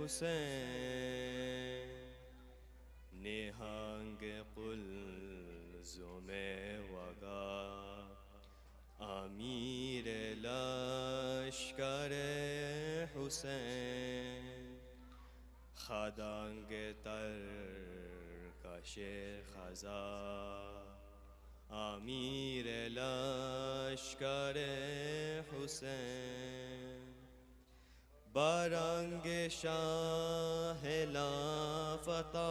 حسین نہنگ قلزم وغا امیر لشکر حسین خدنگ ترکش خزا امیر لشکر حسین برنگ شاہ لافتہ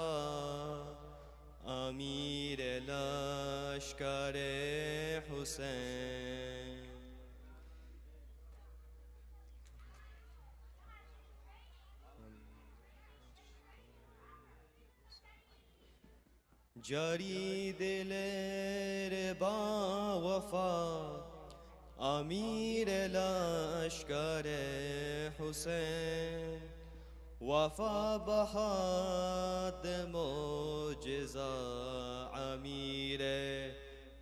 امیر لشکر حسین جری دلیر با وفا امیر لشکر حسین وفا بہاد معجزہ امیر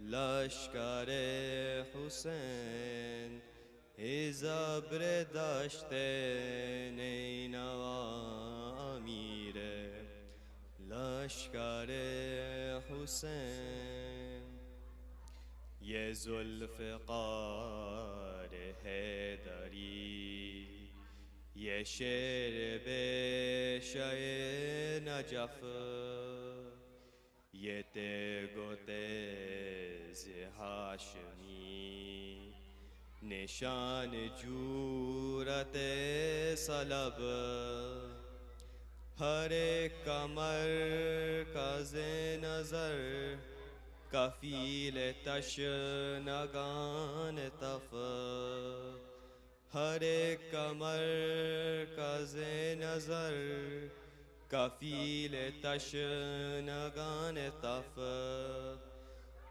لشکر حسین زبر دشت نینوا امیر لشکر حسین یہ ذوالفقار حیدری یہ شیر بے شے نجف یہ تیگ و تیز ہاشمی نشان جورت صلب ہر ایک کمر کز نظر کفیل تشنگان تف ہر ایک کمر کز نظر کفیل تشنگان تف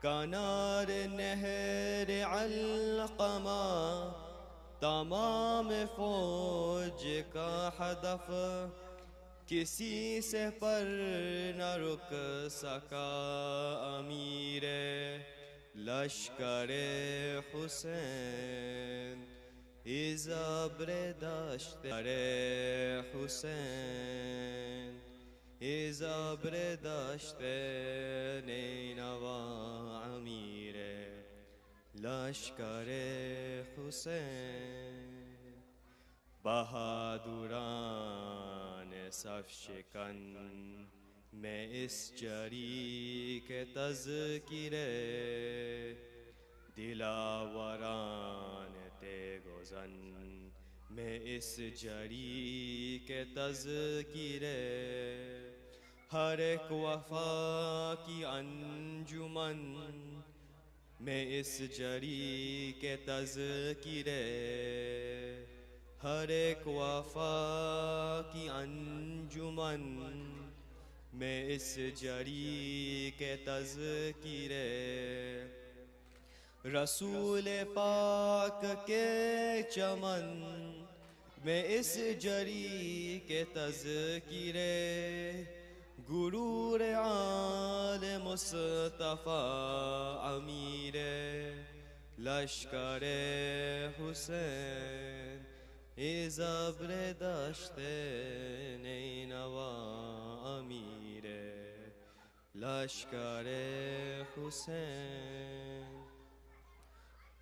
کنار نہر علقمہ تمام فوج کا ہدف کسی سے پر نہ رک سکا امیر لشکر حسین زبر دشت حسین زبر دشت نینوا امیر لشکر حسین بہادران صف شکن میں اس جری کے تذکرے دلاوران تیگ و زن میں اس جری کے تذکرے ہر ایک وفا کی انجمن میں اس جری کے تذکرے ہر ایک وفا کی انجمن میں اس جری کے تذکرے رسول پاک کے چمن میں اس جری کے تذکرے غرور آل مصطفیٰ امیر لشکر حسین زبر دشت نینوا امیر لشکر حسین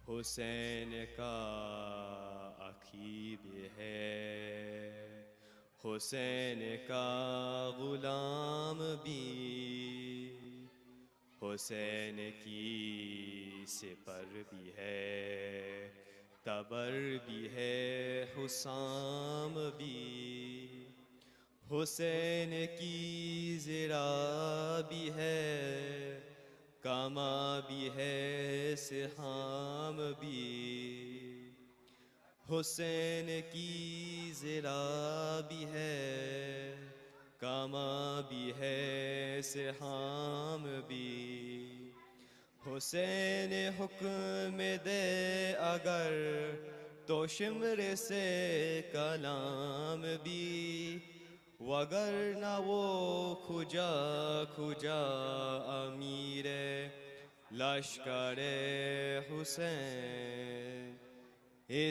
حسین کا عقیب ہے حسین کا غلام بھی حسین کی سپر بھی ہے تبر بھی ہے حسام بھی حسین کی زرا بھی ہے کاما بھی ہے سہام بھی حسین کی زرا بھی ہے کاما بھی ہے سہام بھی حسین حکم دے اگر تو شمر سے کلام بھی وگر نہ وہ کھجا کھجا امیر لشکر حسین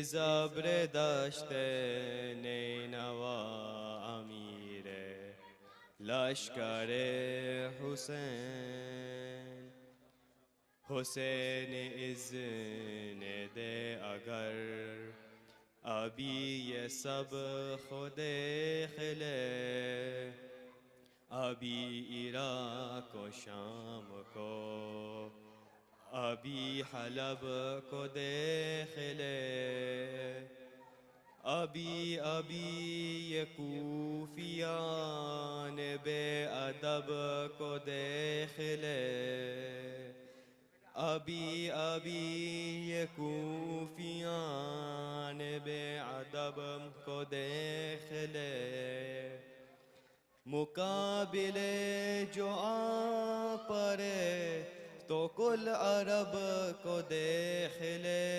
زبر دشت نینوا امیر لشکر حسین حسین اذن دے اگر ابھی یہ سب خود خلے ابھی عراق و شام کو ابھی حلب کو دیکھ لے ابھی یہ کوفیان بے ادب کو دیکھ لے ابھی یہ کوفیان بے ادب کو دیکھ لے مقابلے جو آ پڑے تو کل عرب کو دیکھ لے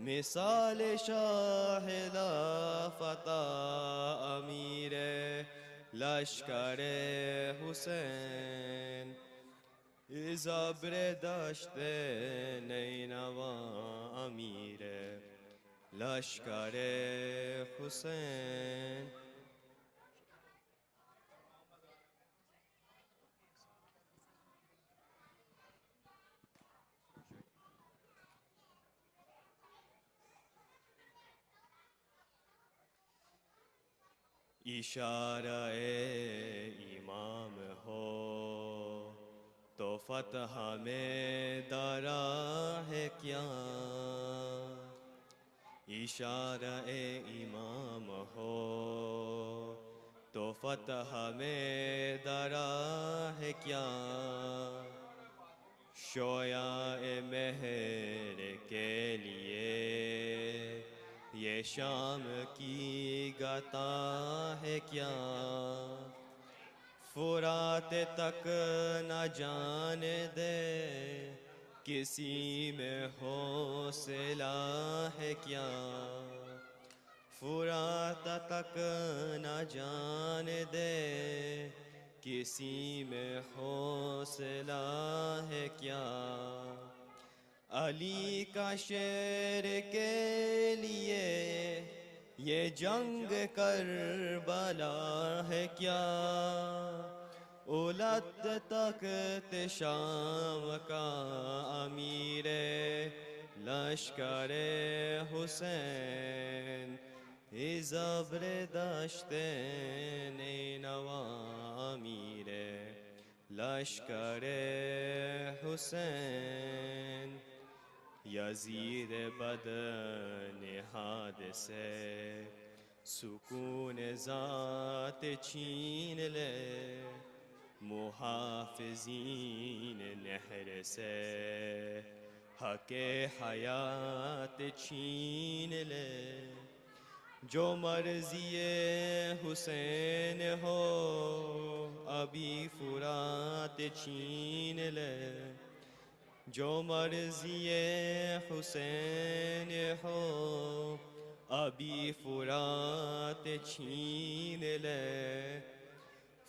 مثال شاہدہ فتح امیر لشکر حسین زبر دشت نینوا امیر لشکر حسین اشارہ امام ہو تو فتح میں درا ہے کیا اشارہ امام ہو تو فتح میں درا ہے کیا شویاء مہر کے لیے یہ شام کی گتا ہے کیا فرات تک نہ جانے دے کسی میں حوصلہ ہے کیا فرات تک نہ جانے دے کسی میں حوصلہ ہے کیا علی کا شیر کے لیے یہ جنگ کربلا ہے کیا اولت تخت شام کا امیر لشکر حسین زبر دشت نینوا امیر لشکر حسین یزید بدن حادثے سکون ذات چھین لے محافظین نہر سے حق حیات چھین لے جو مرضی حسین ہو ابھی فرات چھین لے جو مرضی حسین ہو ابھی فرات چھین لے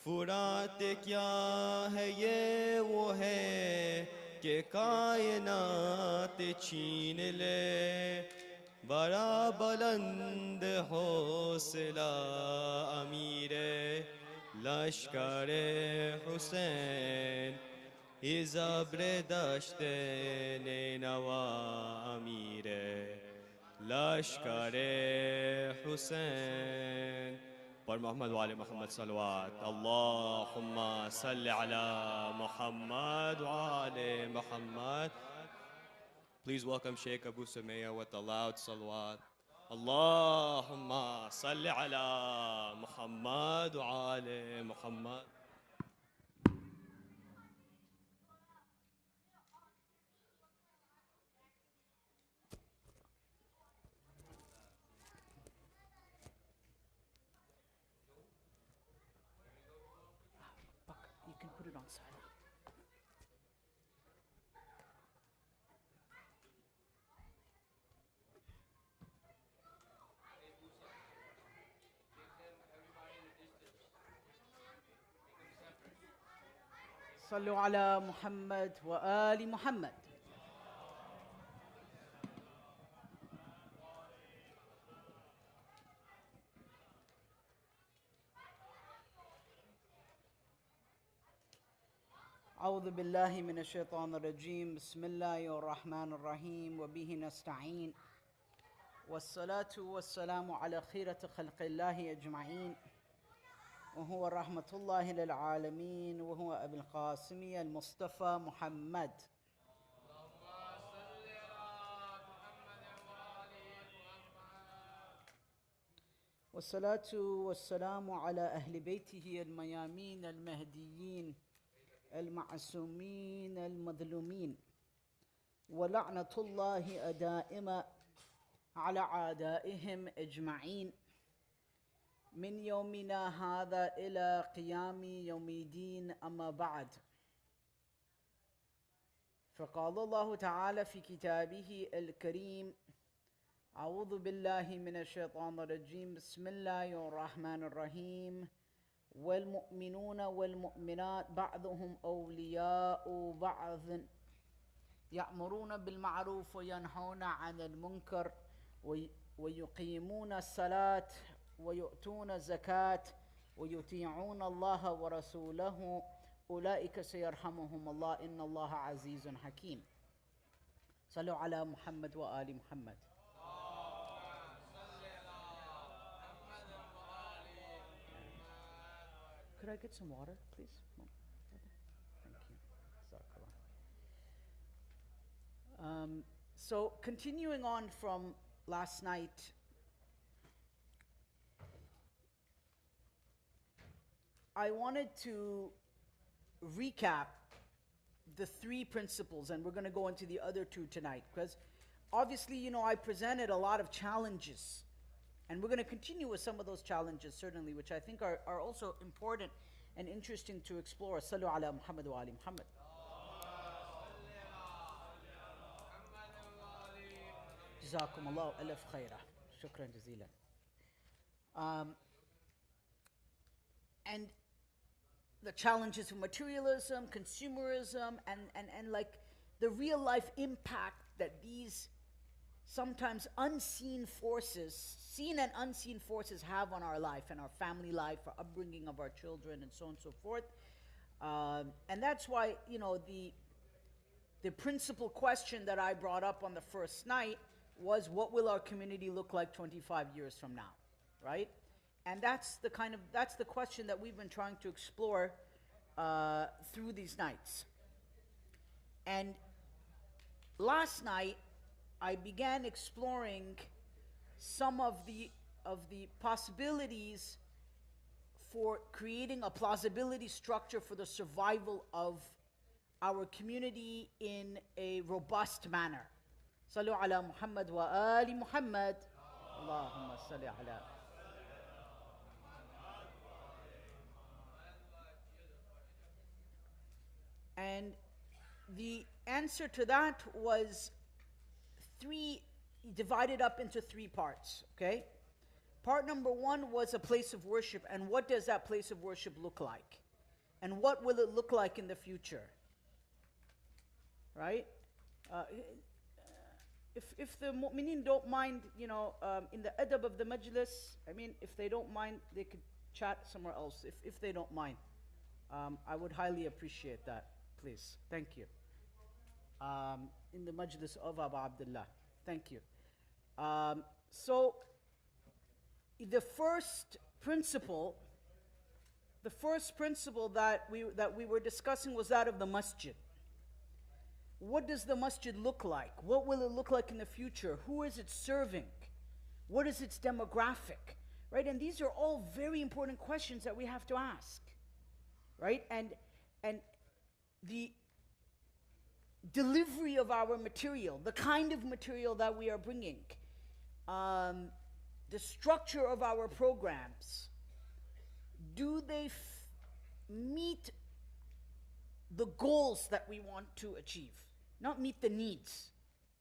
فرات کیا ہے یہ وہ ہے کہ کائنات چھین لے بڑا بلند حوصلہ امیر لشکر حسین زبر دشت نینوا امیر لشکر حسین پر محمد وآل محمد صلوات اللہم صلی علی محمد وآل محمد. Please welcome Shaykh Abu Sumayya with a loud salawat. Allahumma salli ala Muhammad wa ali Muhammad. You can put it on silent. صلوا على محمد وآل محمد. أعوذ بالله من الشيطان الرجيم بسم الله الرحمن الرحيم وبه نستعين والصلاة والسلام على خيرة خلق الله أجمعين وهو رحمة الله للعالمين وهو أبي القاسم المصطفى محمد والصلاة والسلام على أهل بيته الميامين المهديين المعصومين المظلومين ولعنة الله دائمة على أعدائهم أجمعين من يومنا هذا إلى قيام يوم الدين أما بعد فقال الله تعالى في كتابه الكريم أعوذ بالله من الشيطان الرجيم بسم الله الرحمن الرحيم والمؤمنون والمؤمنات بعضهم أولياء بعض يأمرون بالمعروف وينهون عن المنكر ويقيمون الصلاة ويؤتون الزكاة ويطيعون الله ورسوله أولئك سيرحمهم الله إن الله عزيز حكيم صلوا على محمد وآل محمد. Could I get some water, please? Thank you. Jazakallah. So continuing on from last night, I wanted to recap the three principles, and we're going to go into the other two tonight, because obviously, you know, I presented a lot of challenges, and we're going to continue with some of those challenges, certainly, which I think are also important and interesting to explore. Sallu ala Muhammad wa ali Muhammad. جزاكم الله ألف خيرا شكرا جزيلا. And the challenges of materialism, consumerism, and like the real life impact that these sometimes unseen forces, seen and unseen forces have on our life and our family life, our upbringing of our children, and so on and so forth. And that's why, you know, the principal question that I brought up on the first night was, what will our community look like 25 years from now, right? And that's the question that we've been trying to explore through these nights. And last night, I began exploring some of the possibilities for creating a plausibility structure for the survival of our community in a robust manner. Sallu ala Muhammad wa ali Muhammad. Allahumma salli ala. And the answer to that was divided up into three parts, okay? Part number one was a place of worship, and what does that place of worship look like? And what will it look like in the future? Right? If the mu'mineen don't mind, you know, in the adab of the majlis, I mean, if they don't mind, they could chat somewhere else, if they don't mind. I would highly appreciate that, please. Thank you. In the majlis of Abu Abdullah. Thank you. So, the first principle that we were discussing was that of the masjid. What does the masjid look like? What will it look like in the future? Who is it serving? What is its demographic? Right? And these are all very important questions that we have to ask. Right? And the delivery of our material, the kind of material that we are bringing, the structure of our programs, do they meet the goals that we want to achieve? Not meet the needs.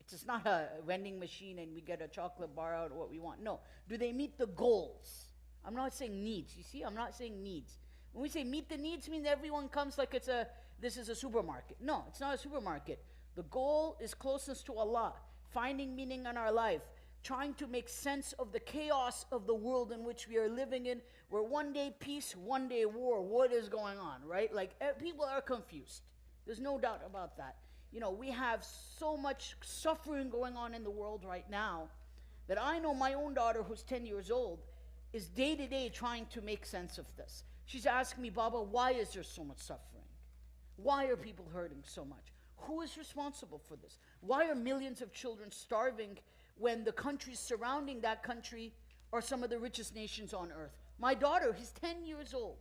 It's not a vending machine and we get a chocolate bar out of what we want. No. Do they meet the goals? I'm not saying needs. You see, I'm not saying needs. When we say meet the needs, it means everyone comes like this is a supermarket. No, it's not a supermarket. The goal is closeness to Allah, finding meaning in our life, trying to make sense of the chaos of the world in which we are living in, where one day peace, one day war. What is going on, right? Like, people are confused. There's no doubt about that. You know, we have so much suffering going on in the world right now that I know my own daughter, who's 10 years old, is day to day trying to make sense of this. She's asking me, Baba, why is there so much suffering? Why are people hurting so much? Who is responsible for this? Why are millions of children starving when the countries surrounding that country are some of the richest nations on earth? My daughter, who's 10 years old,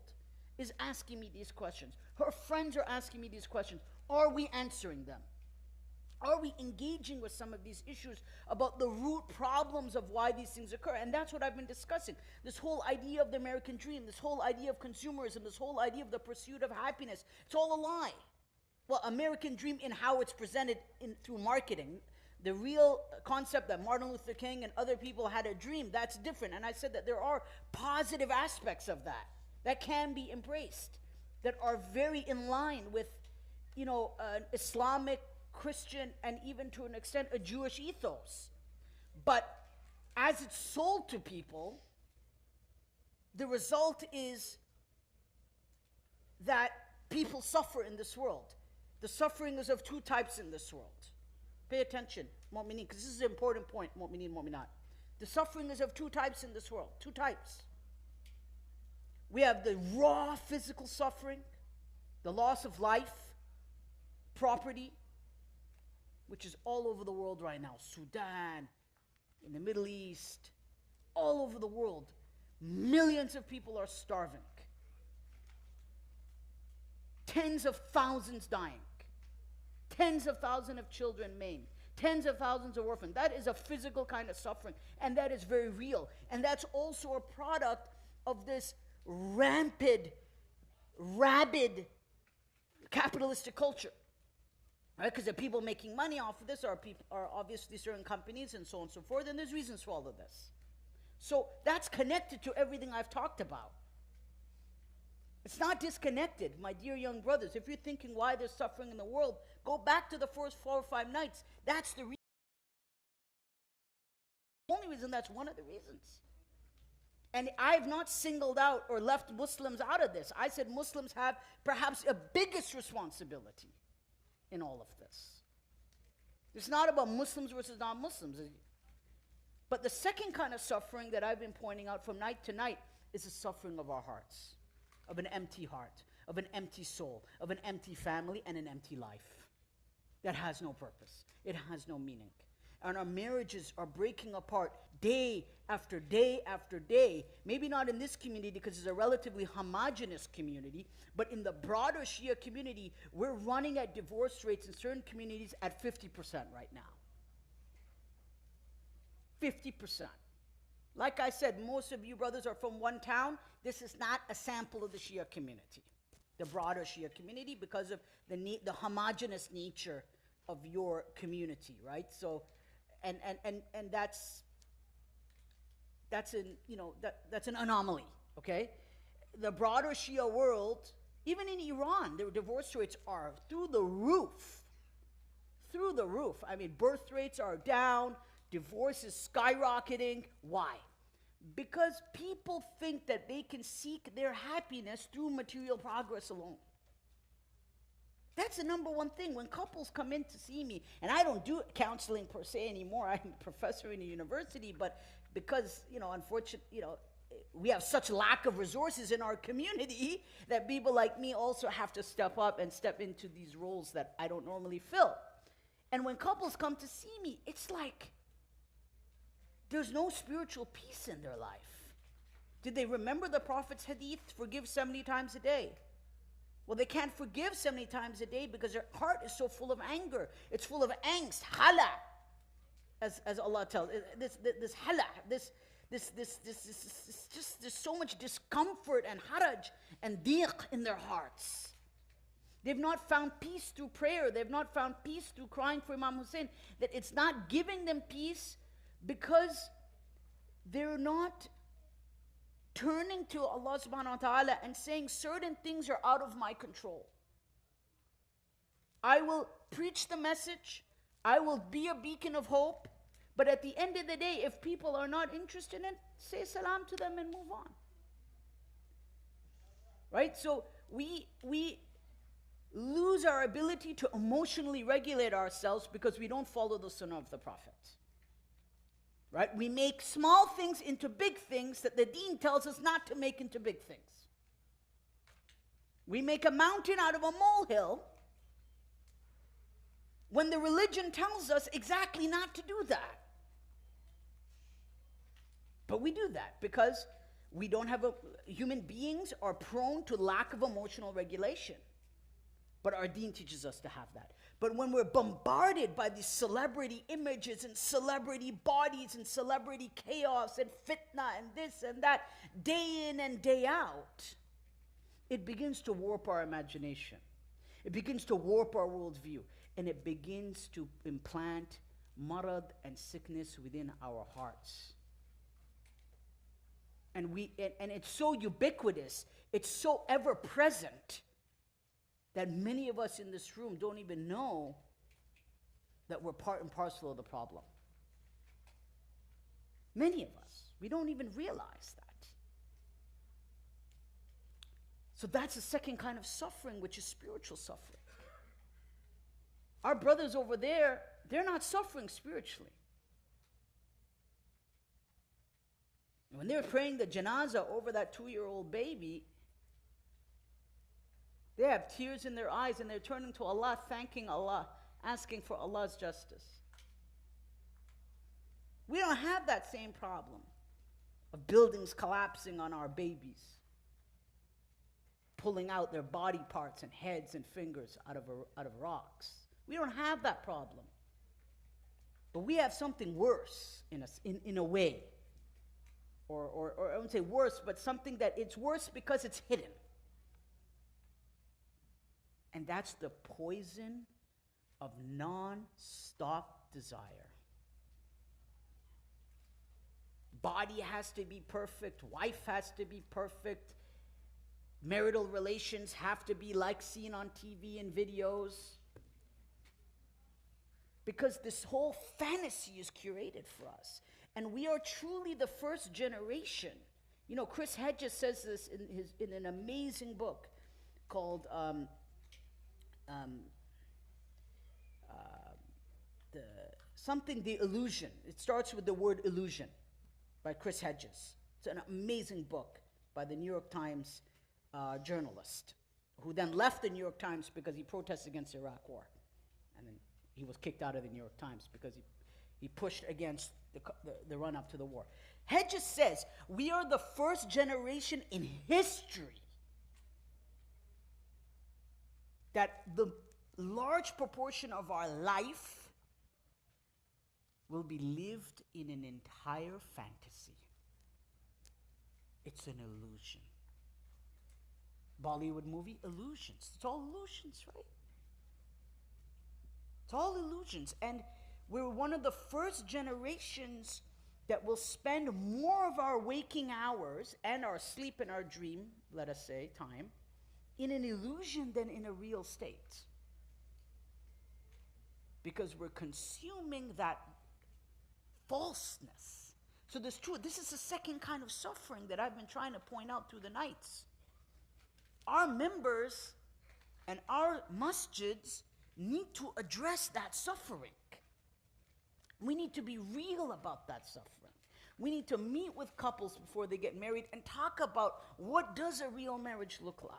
is asking me these questions. Her friends are asking me these questions. Are we answering them? Are we engaging with some of these issues about the root problems of why these things occur? And that's what I've been discussing. This whole idea of the American dream, this whole idea of consumerism, this whole idea of the pursuit of happiness, it's all a lie. Well, American dream in how it's presented through marketing. The real concept that Martin Luther King and other people had a dream, that's different. And I said that there are positive aspects of that can be embraced, that are very in line with, you know, an Islamic, Christian, and even to an extent a Jewish ethos. But as it's sold to people, the result is that people suffer in this world. The suffering is of two types in this world. Pay attention, mu'mineen, because this is an important point, mu'mineen, mu'minat. The suffering is of two types in this world, two types. We have the raw physical suffering, the loss of life, property, which is all over the world right now. Sudan, in the Middle East, all over the world. Millions of people are starving. Tens of thousands dying. Tens of thousands of children maimed. Tens of thousands of orphans. That is a physical kind of suffering, and that is very real. And that's also a product of this rampant, rabid capitalistic culture. Right? Because there are people making money off of this, are obviously certain companies and so on and so forth, and there's reasons for all of this. So that's connected to everything I've talked about. It's not disconnected, my dear young brothers. If you're thinking why there's suffering in the world, go back to the first 4 or 5 nights. That's the reason. The only reason, that's one of the reasons. And I've not singled out or left Muslims out of this. I said Muslims have perhaps a biggest responsibility in all of this. It's not about Muslims versus non-Muslims. But the second kind of suffering that I've been pointing out from night to night is the suffering of our hearts, of an empty heart, of an empty soul, of an empty family and an empty life that has no purpose. It has no meaning. And our marriages are breaking apart day after day after day. Maybe not in this community because it's a relatively homogenous community, but in the broader Shia community, we're running at divorce rates in certain communities at 50% right now. 50%. Like I said, most of you brothers are from one town. This is not a sample of the Shia community, the broader Shia community, because of the homogenous nature of your community, right? So, and that's an anomaly, okay? The broader Shia world, even in Iran, their divorce rates are through the roof. Through the roof. I mean, birth rates are down, divorce is skyrocketing. Why? Because people think that they can seek their happiness through material progress alone. That's the number one thing. When couples come in to see me, and I don't do counseling per se anymore, I'm a professor in a university, but because, unfortunately, we have such lack of resources in our community that people like me also have to step up and step into these roles that I don't normally fill. And when couples come to see me, it's like there's no spiritual peace in their life. Did they remember the Prophet's hadith, forgive 70 times a day? Well, they can't forgive 70 times a day because their heart is so full of anger. It's full of angst, hala, as Allah tells. This hala, this just, there's so much discomfort and haraj and diq in their hearts. They've not found peace through prayer. They've not found peace through crying for Imam Hussein. That it's not giving them peace because they're not turning to Allah subhanahu wa ta'ala and saying certain things are out of my control. I will preach the message. I will be a beacon of hope. But at the end of the day, if people are not interested in it, say salam to them and move on. Right? So we lose our ability to emotionally regulate ourselves because we don't follow the sunnah of the Prophet. Right? We make small things into big things that the deen tells us not to make into big things. We make a mountain out of a molehill when the religion tells us exactly not to do that. But we do that because we don't have human beings are prone to lack of emotional regulation. But our deen teaches us to have that. But when we're bombarded by these celebrity images and celebrity bodies and celebrity chaos and fitna and this and that, day in and day out, it begins to warp our imagination. It begins to warp our worldview. And it begins to implant marad and sickness within our hearts. And it's so ubiquitous, it's so ever present, that many of us in this room don't even know that we're part and parcel of the problem. Many of us, we don't even realize that. So that's the second kind of suffering, which is spiritual suffering. Our brothers over there, they're not suffering spiritually. When they're praying the janazah over that 2-year-old baby, they have tears in their eyes and they're turning to Allah, thanking Allah, asking for Allah's justice. We don't have that same problem of buildings collapsing on our babies, pulling out their body parts and heads and fingers out of rocks. We don't have that problem. But we have something worse in a way. Or I wouldn't say worse, but something that it's worse because it's hidden. And that's the poison of non-stop desire. Body has to be perfect, wife has to be perfect, marital relations have to be like seen on TV and videos. Because this whole fantasy is curated for us. And we are truly the first generation. You know, Chris Hedges says this in an amazing book called The Illusion. It starts with the word illusion by Chris Hedges. It's an amazing book by the New York Times journalist who then left the New York Times because he protested against the Iraq War. And then he was kicked out of the New York Times because he pushed against the run-up to the war. Hedges says, we are the first generation in history that the large proportion of our life will be lived in an entire fantasy. It's an illusion. Bollywood movie, illusions. It's all illusions, right? It's all illusions. And we're one of the first generations that will spend more of our waking hours and our sleep and our dream, let us say, time, in an illusion than in a real state. Because we're consuming that falseness. So this is the second kind of suffering that I've been trying to point out through the nights. Our members and our masjids need to address that suffering. We need to be real about that suffering. We need to meet with couples before they get married and talk about what does a real marriage look like?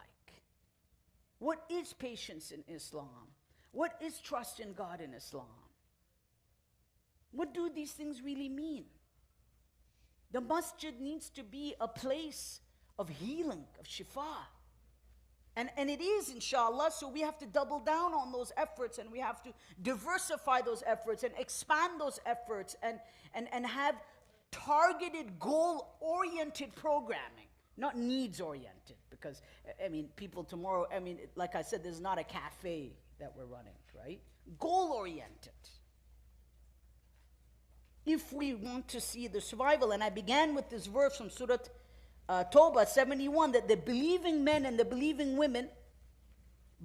What is patience in Islam? What is trust in God in Islam? What do these things really mean? The masjid needs to be a place of healing, of shifa. And it is, inshallah, so we have to double down on those efforts and we have to diversify those efforts and expand those efforts and have targeted, goal-oriented programming, not needs-oriented. Because, I mean, people tomorrow, I mean, like I said, this is not a cafe that we're running, right? Goal-oriented. If we want to see the survival, and I began with this verse from Surah Tawbah 71, that the believing men and the believing women,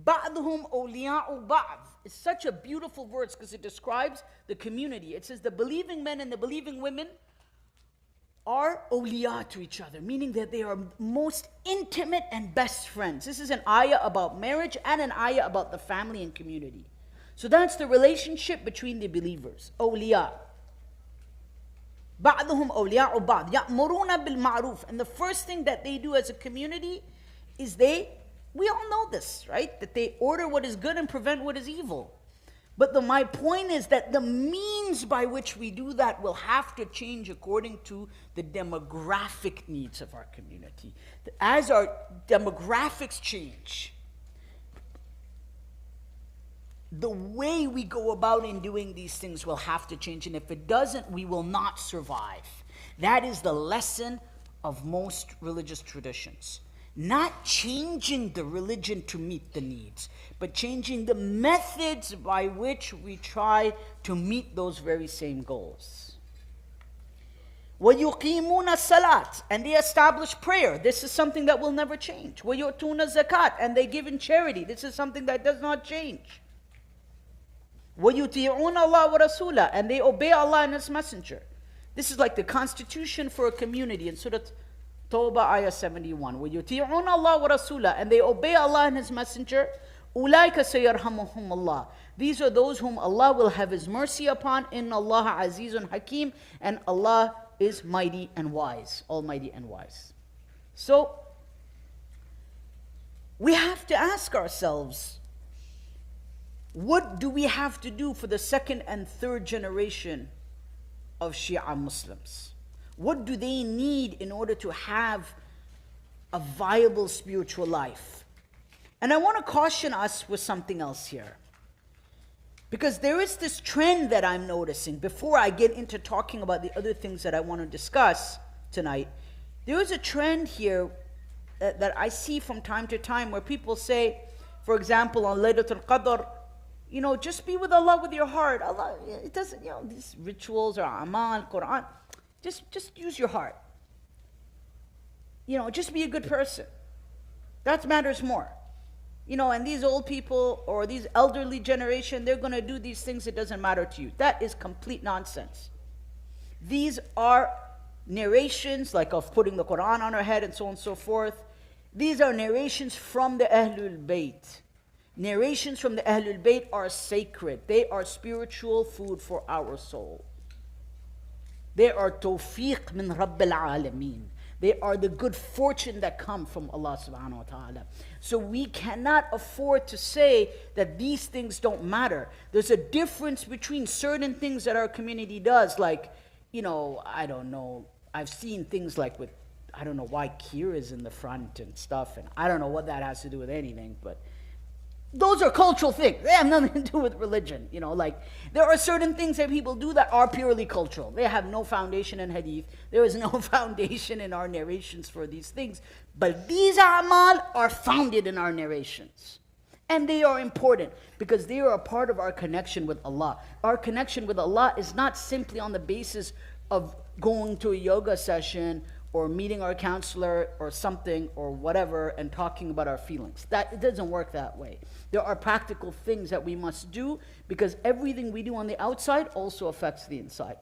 ba'duhum awliya'u ba'd. It's such a beautiful verse because it describes the community. It says the believing men and the believing women are awliya to each other, meaning that they are most intimate and best friends. This is an ayah about marriage and an ayah about the family and community. So that's the relationship between the believers. Awliya. بَعْضُهُمْ أَوْلِيَاءُ بَعْضٍ يَأْمُرُونَ بِالْمَعْرُوفِ. And the first thing that they do as a community is we all know this, right? That they order what is good and prevent what is evil. But my point is that the means by which we do that will have to change according to the demographic needs of our community. As our demographics change, the way we go about in doing these things will have to change. And if it doesn't, we will not survive. That is the lesson of most religious traditions. Not changing the religion to meet the needs, but changing the methods by which we try to meet those very same goals. وَيُقِيمُونَ الصَّلَاةِ. And they establish prayer. This is something that will never change. وَيُؤْتُونَ الزَّكَاةِ. And they give in charity. This is something that does not change. وَيُطِيعُونَ اللَّهَ وَرَسُولَهُ. And they obey Allah and His Messenger. This is like the constitution for a community in Surah Tawbah, ayah 71. وَيُطِيعُونَ اللَّهَ وَرَسُولَهُ. And they obey Allah and His Messenger. أُولَٰئِكَ سَيَرْحَمُهُمُ اللَّهُ. These are those whom Allah will have His mercy upon. إِنَّ اللَّهَ عَزِيزٌ حَكِيمٌ. And Allah is mighty and wise, almighty and wise. So, we have to ask ourselves, what do we have to do for the second and third generation of Shia Muslims? What do they need in order to have a viable spiritual life? And I want to caution us with something else here. Because there is this trend that I'm noticing, before I get into talking about the other things that I want to discuss tonight. There is a trend here that I see from time to time where people say, for example, on Laylatul Qadr, just be with Allah with your heart. Allah, it doesn't, these rituals or amal, Quran, just use your heart. Just be a good person. That matters more. And these old people or these elderly generation, they're going to do these things, it doesn't matter to you. That is complete nonsense. These are narrations, like of putting the Quran on our head and so on and so forth. These are narrations from the Ahlul Bayt. Narrations from the Ahlul Bayt are sacred. They are spiritual food for our soul. They are tawfiq min Rabbil Alameen. They are the good fortune that come from Allah subhanahu wa ta'ala. So we cannot afford to say that these things don't matter. There's a difference between certain things that our community does, like, I don't know, I've seen things like with, I don't know why Kir is in the front and stuff, and I don't know what that has to do with anything, but those are cultural things. They have nothing to do with religion. There are certain things that people do that are purely cultural. They have no foundation in hadith. There is no foundation in our narrations for these things. But these a'mal are founded in our narrations. And they are important because they are a part of our connection with Allah. Our connection with Allah is not simply on the basis of going to a yoga session or meeting our counselor or something or whatever and talking about our feelings. It doesn't work that way. There are practical things that we must do because everything we do on the outside also affects the inside.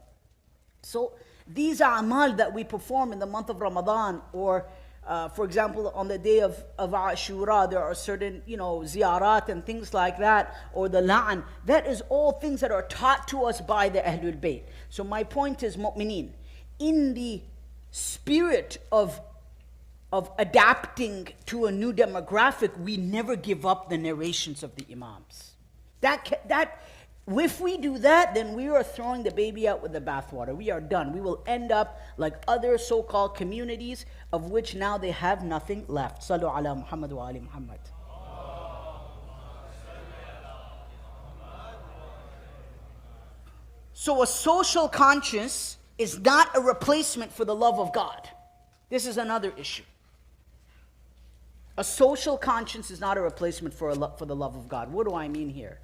So these a'mal that we perform in the month of Ramadan, or for example on the day of Ashura, there are certain ziyarat and things like that, or the la'an, that is all things that are taught to us by the Ahlul Bayt. So my point is, mu'mineen, in the spirit of adapting to a new demographic, we never give up the narrations of the Imams. If we do that, then we are throwing the baby out with the bathwater. We are done. We will end up like other so-called communities of which now they have nothing left. Sallu ala Muhammad wa ali Muhammad. So a social conscience is not a replacement for the love of God. This is another issue. A social conscience is not a replacement for the love of God. What do I mean here?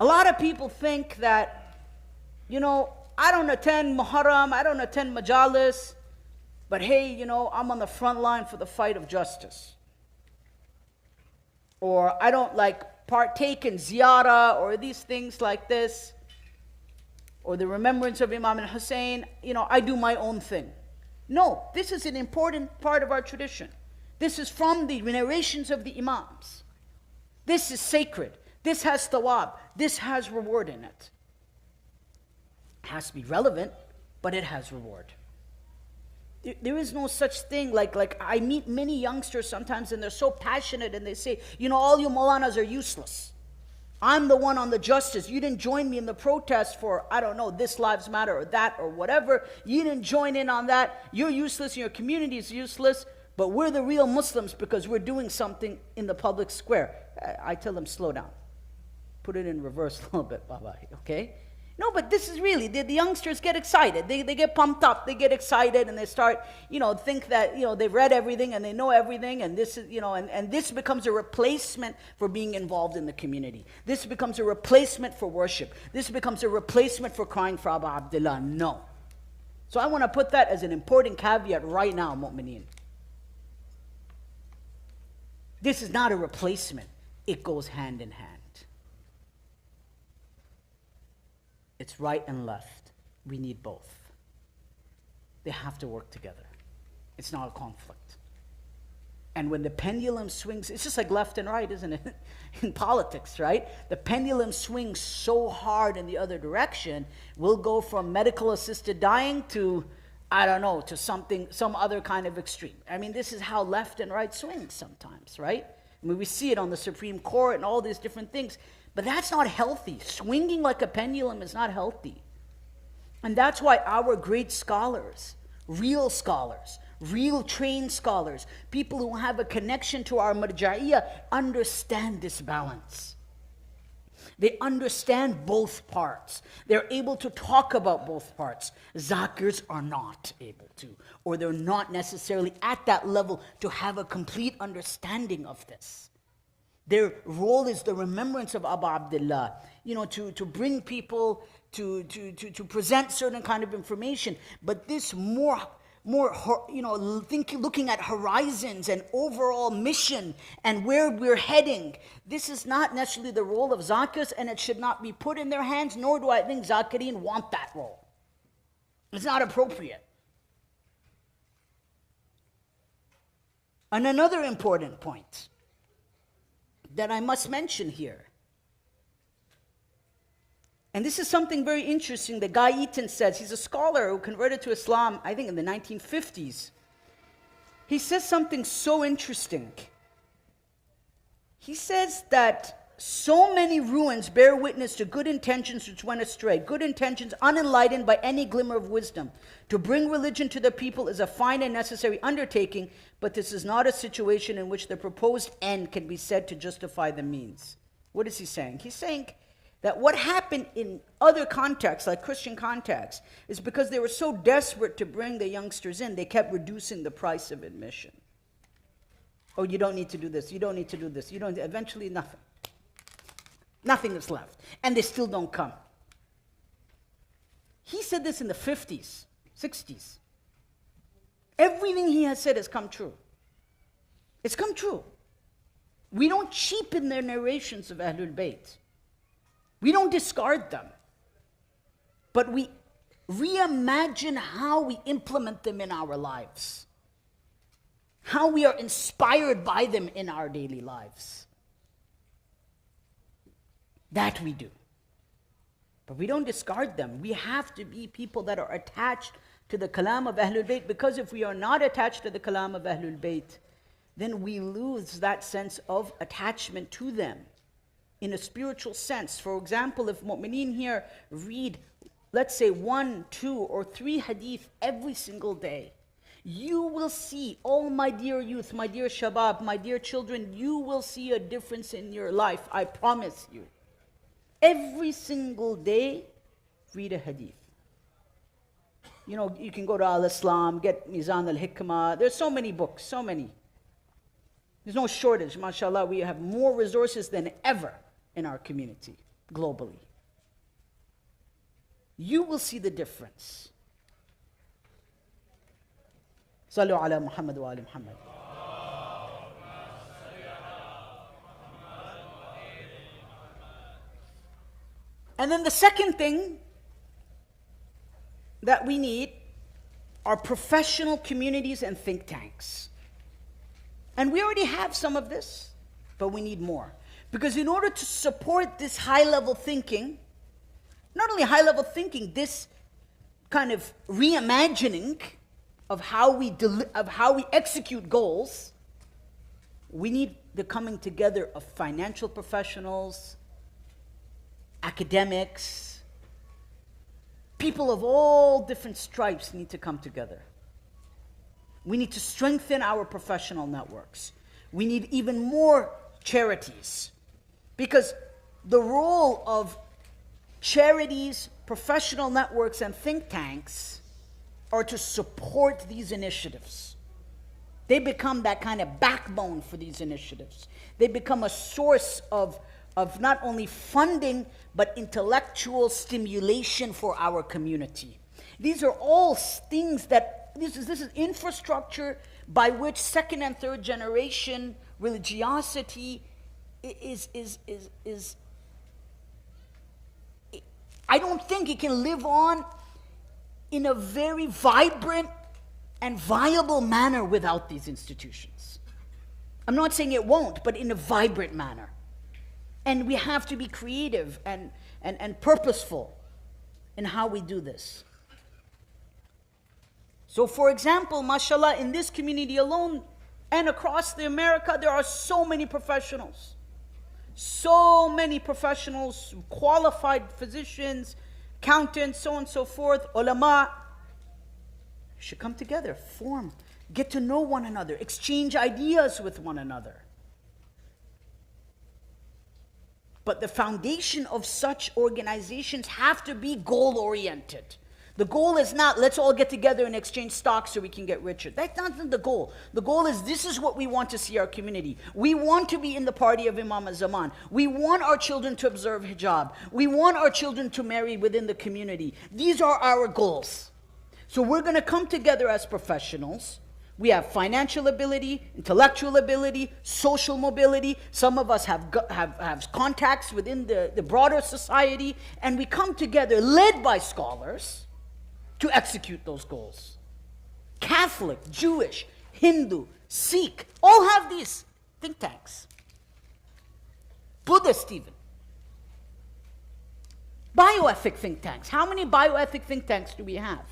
A lot of people think that, I don't attend Muharram, I don't attend Majalis, but hey, I'm on the front line for the fight of justice. Or I don't partake in ziyarah or these things like this. or the remembrance of Imam al-Hussein, I do my own thing. No, this is an important part of our tradition. This is from the narrations of the Imams. This is sacred. This has thawab. This has reward in it. It has to be relevant, but it has reward. There is no such thing like I meet many youngsters sometimes and they're so passionate and they say, all you Maulanas are useless. I'm the one on the justice. You didn't join me in the protest for, I don't know, this Lives Matter or that or whatever. You didn't join in on that. You're useless and your community is useless, but we're the real Muslims because we're doing something in the public square. I tell them, slow down. Put it in reverse a little bit, Baba, okay? No, but this is really, the youngsters get excited. They get pumped up, they get excited, and they start, think that, they've read everything and they know everything, and this is, and this becomes a replacement for being involved in the community. This becomes a replacement for worship. This becomes a replacement for crying for Abu Abdullah. No. So I want to put that as an important caveat right now, mu'mineen. This is not a replacement. It goes hand in hand. It's right and left. We need both. They have to work together. It's not a conflict. And when the pendulum swings, it's just like left and right, isn't it? In politics, right? The pendulum swings so hard in the other direction, we'll go from medical assisted dying to, I don't know, to some other kind of extreme. I mean, this is how left and right swings sometimes, right? I mean, we see it on the Supreme Court and all these different things. But that's not healthy. Swinging like a pendulum is not healthy. And that's why our great scholars, real trained scholars, people who have a connection to our marja'iyah, understand this balance. They understand both parts. They're able to talk about both parts. Zakirs are not able to, or they're not necessarily at that level to have a complete understanding of this. Their role is the remembrance of Abu Abdullah, to bring people, to present certain kind of information. But this more looking at horizons and overall mission and where we're heading, this is not necessarily the role of Zakirs, and it should not be put in their hands, nor do I think Zakirin want that role. It's not appropriate. And another important point that I must mention here. And this is something very interesting that Guy Eaton says. He's a scholar who converted to Islam, I think in the 1950s. He says something so interesting. He says that so many ruins bear witness to good intentions which went astray. Good intentions unenlightened by any glimmer of wisdom. To bring religion to the people is a fine and necessary undertaking, but this is not a situation in which the proposed end can be said to justify the means. What is he saying? He's saying that what happened in other contexts, like Christian contexts, is because they were so desperate to bring the youngsters in, they kept reducing the price of admission. Oh, you don't need to do this, you don't need to do this, eventually nothing. Nothing is left. And they still don't come. He said this in the 50s, 60s. Everything he has said has come true. It's come true. We don't cheapen their narrations of Ahlul Bayt. We don't discard them. But we reimagine how we implement them in our lives. How we are inspired by them in our daily lives. That we do. But we don't discard them. We have to be people that are attached to the kalam of Ahlul Bayt, because if we are not attached to the kalam of Ahlul Bayt, then we lose that sense of attachment to them in a spiritual sense. For example, if mu'mineen here read, let's say 1, 2, or 3 hadith every single day, you will see, oh my dear youth, my dear shabab, my dear children, you will see a difference in your life, I promise you. Every single day, read a hadith. You can go to Al-Islam, get Mizan al-Hikmah. There's so many books, so many. There's no shortage. MashaAllah, we have more resources than ever in our community, globally. You will see the difference. Sallu ala Muhammad wa ali Muhammad. And then the second thing that we need are professional communities and think tanks. And we already have some of this, but we need more. Because in order to support this high-level thinking, not only high-level thinking, this kind of reimagining of how we execute goals, we need the coming together of financial professionals, academics, people of all different stripes need to come together. We need to strengthen our professional networks. We need even more charities, because the role of charities, professional networks, and think tanks are to support these initiatives. They become that kind of backbone for these initiatives. They become a source of not only funding, but intellectual stimulation for our community. These are all things that, this is infrastructure by which second and third generation religiosity is I don't think it can live on in a very vibrant and viable manner without these institutions. I'm not saying it won't, but in a vibrant manner. And we have to be creative and purposeful in how we do this. So for example, mashallah, in this community alone and across the America, there are so many professionals. So many professionals, qualified physicians, accountants, so on and so forth, ulama, should come together, form, get to know one another, exchange ideas with one another. But the foundation of such organizations have to be goal-oriented. The goal is not, let's all get together and exchange stocks so we can get richer. That's not the goal. The goal is, this is what we want to see our community. We want to be in the party of Imam al-Zaman. We want our children to observe hijab. We want our children to marry within the community. These are our goals. So we're going to come together as professionals. We have financial ability, intellectual ability, social mobility. Some of us have contacts within the broader society. And we come together, led by scholars, to execute those goals. Catholic, Jewish, Hindu, Sikh, all have these think tanks. Buddhist even. Bioethic think tanks. How many bioethic think tanks do we have?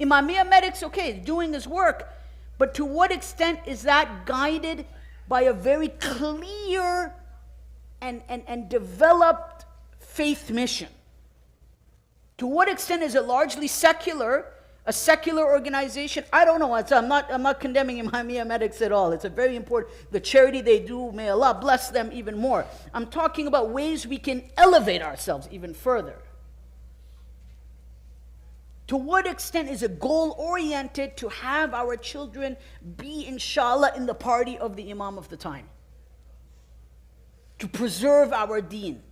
Imamiya medics, okay, doing his work, but to what extent is that guided by a very clear and developed faith mission? To what extent is it largely secular, a secular organization? I don't know. I'm not condemning Imamiya medics at all. It's a very important, the charity they do, may Allah bless them even more. I'm talking about ways we can elevate ourselves even further. To what extent is it goal-oriented to have our children be, inshallah, in the party of the Imam of the time? To preserve our deen.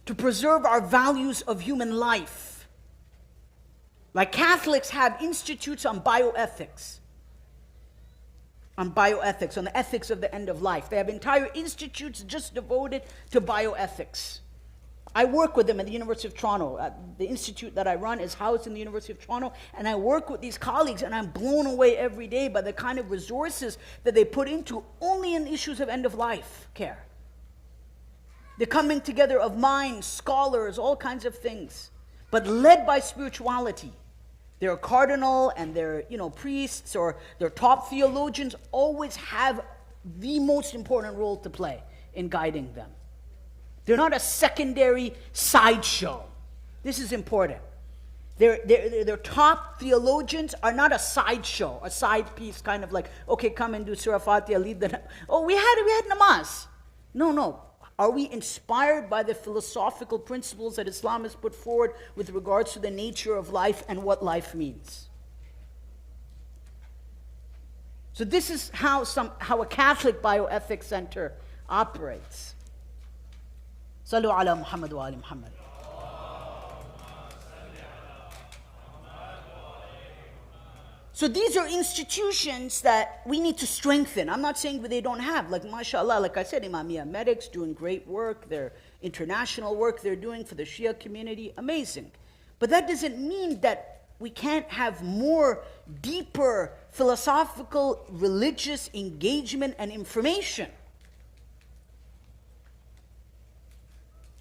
To preserve our values of human life. Like Catholics have institutes on bioethics. On the ethics of the end of life. They have entire institutes just devoted to bioethics. I work with them at the University of Toronto. The institute that I run is housed in the University of Toronto, and I work with these colleagues, and I'm blown away every day by the kind of resources that they put into only in issues of end-of-life care. The coming together of minds, scholars, all kinds of things, but led by spirituality. Their cardinal and their priests or their top theologians always have the most important role to play in guiding them. They're not a secondary sideshow. This is important. Their top theologians are not a sideshow, a side piece, kind of like, okay, come and do Surah Fatiha, lead the... Oh, we had namaz. No. Are we inspired by the philosophical principles that Islam has put forward with regards to the nature of life and what life means? So this is how a Catholic bioethics center operates. Sallu ala Muhammad wa ali Muhammad. So these are institutions that we need to strengthen. I'm not saying that they don't have, like mashallah, like I said, Imamiya medics doing great work, their international work they're doing for the Shia community, amazing. But that doesn't mean that we can't have more deeper philosophical, religious engagement and information.